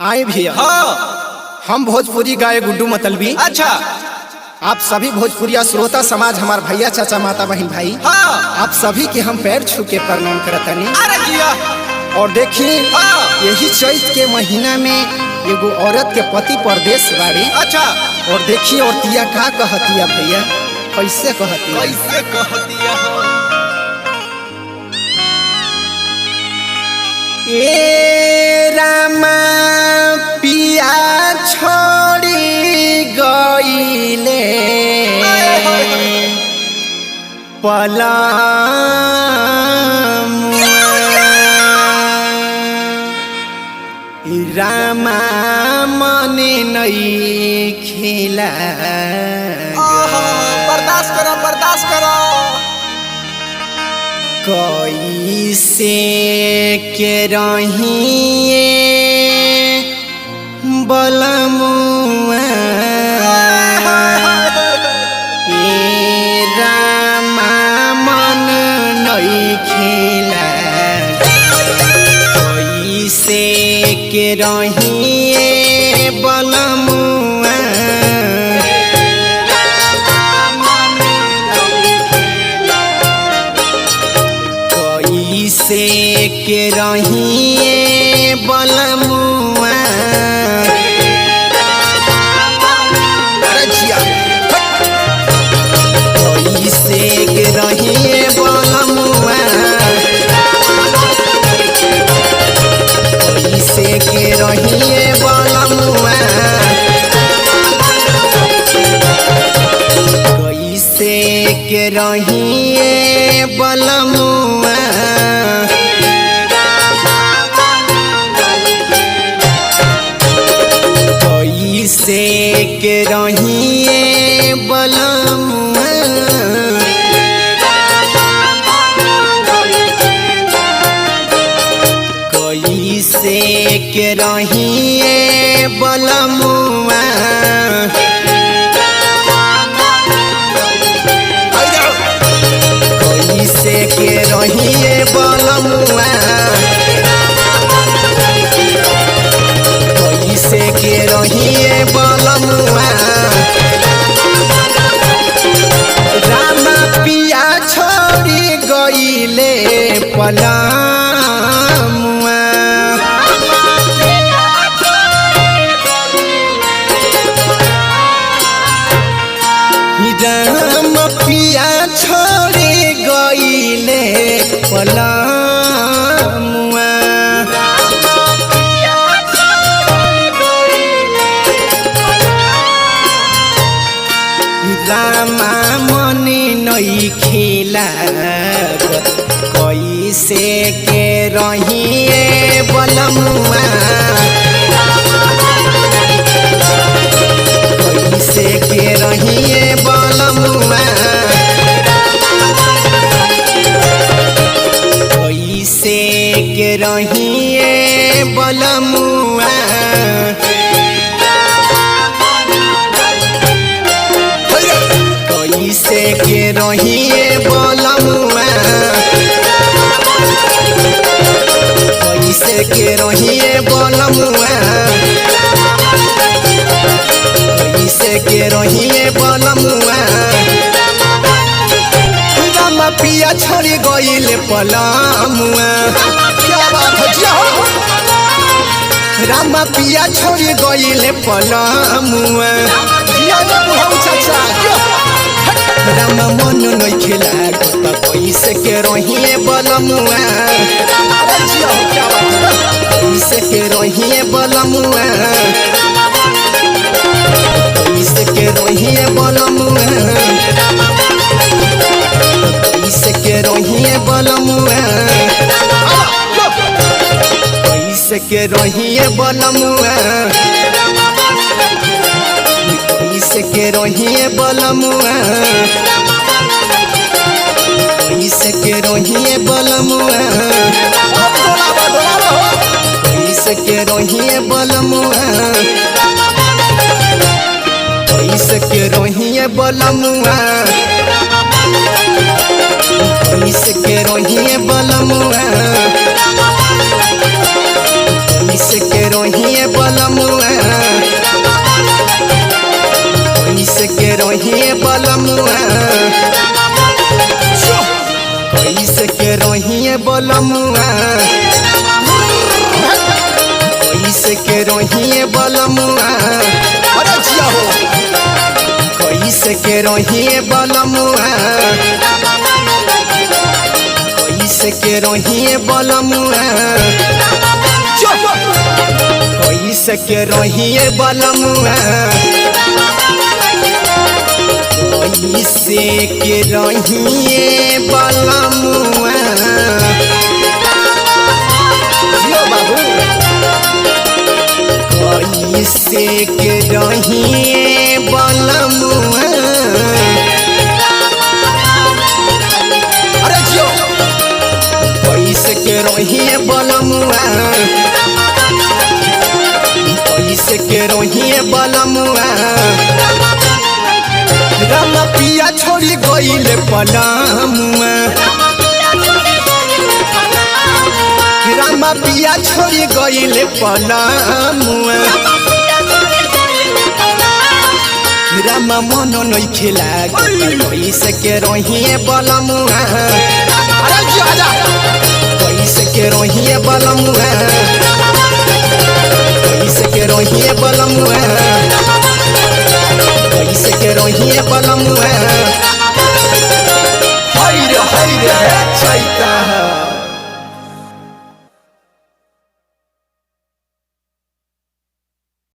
आए भैया। हाँ। हम भोजपुरी गाय गुड्डू मतलबी। अच्छा। आप सभी भोजपुरिया श्रोता समाज, हमार भैया चाचा माता बहन भाई, हाँ। आप सभी के हम पैर छू के प्रणाम करतनी। अरे जिया। और देखिए हाँ। यही चैत के महीना में एगो औरत के पति परदेश बाड़ी। अच्छा। और देखिए औरतिया का कहतिया भैया, कैसे कहतिया। कैसे कहतिया हो? ए रामा पिया छोड़ी गईले पलमुआ, रामा मने नई खिला। बर्दाश्त करो, बर्दाश्त करो। कैसे के रहिए बलमुआ, ए रामा मन नई खिला। कैसे के रहिए बलमुआ, कैसे के रहिए बलमुआ। कैसे के रहिए बलमुआ, कैसे के रहिए बलमुआ, कैसे के रहिए बलमुआ। कैसे के रहिए बलमुआ, कैसे के रहिए बलमुआ। कैसे के रहिए बलमुआ, कैसे के रहिए बलमुआ। रामा पिया छोड़ी गईले पलमुआ, राम पिया छोड़ी गईले पलमुआ। रामा मनी नई खिला, कैसे के रहिए बलमुआ, कैसे के रहिए बलमुआ, कैसे के रहिए बलमुआ। कैसे के रहिए बलमुआ, कैसे के रहिए बलमुआ, कैसे के रहिए बलमुआ। रामा पिया छोड़ी गईले पलमुआ। क्या बात है जिया हो? रामा पिया छोड़ी गईले पलमुआ। जिया ना बुढ़ऊ चाचा। रामा मन नई खिला, कैसे के रहिए बलमुआ। कैसे के रहिए बलमुआ, कैसे के रहिए बलमुआ, कैसे के रहिए बलमुआ, कैसे के रहिए बलमुआ, कैसे के रहिए बलमुआ, कैसे के रहिए बलमुआ, कैसे के रहिए बलमुआ, कैसे के रहिए बलमुआ, कैसे के रहिए बलमुआ, कैसे के रोहिए बलमुआ कैसे के रोहिए बलमुआ कैसे के रोहिए बलमुआ कैसे के रोहिए बलमुआ अरे जिया हो कैसे के रोहिए बलमुआ कैसे के रोहिए बलमुआ कैसे के रोहिए बलमुआ कैसे के रोहिए बलमुआ जियो बाबू कैसे के रोहिए बलमुआ अरे जियो कैसे के रोहिए बलमुआ कैसे के रोहिए बलमुआ राम पिया छोड़ी गईले पलमुआ राम पिया छोड़ी गईले पलमुआ राम मन नइखे लागे कैसे के रोहिए बलमुआ अरे जियो आजा कैसे के रोहिए बलमुआ कैसे के रोहिए बलमुआ कैसे के रोहिए बलमुआ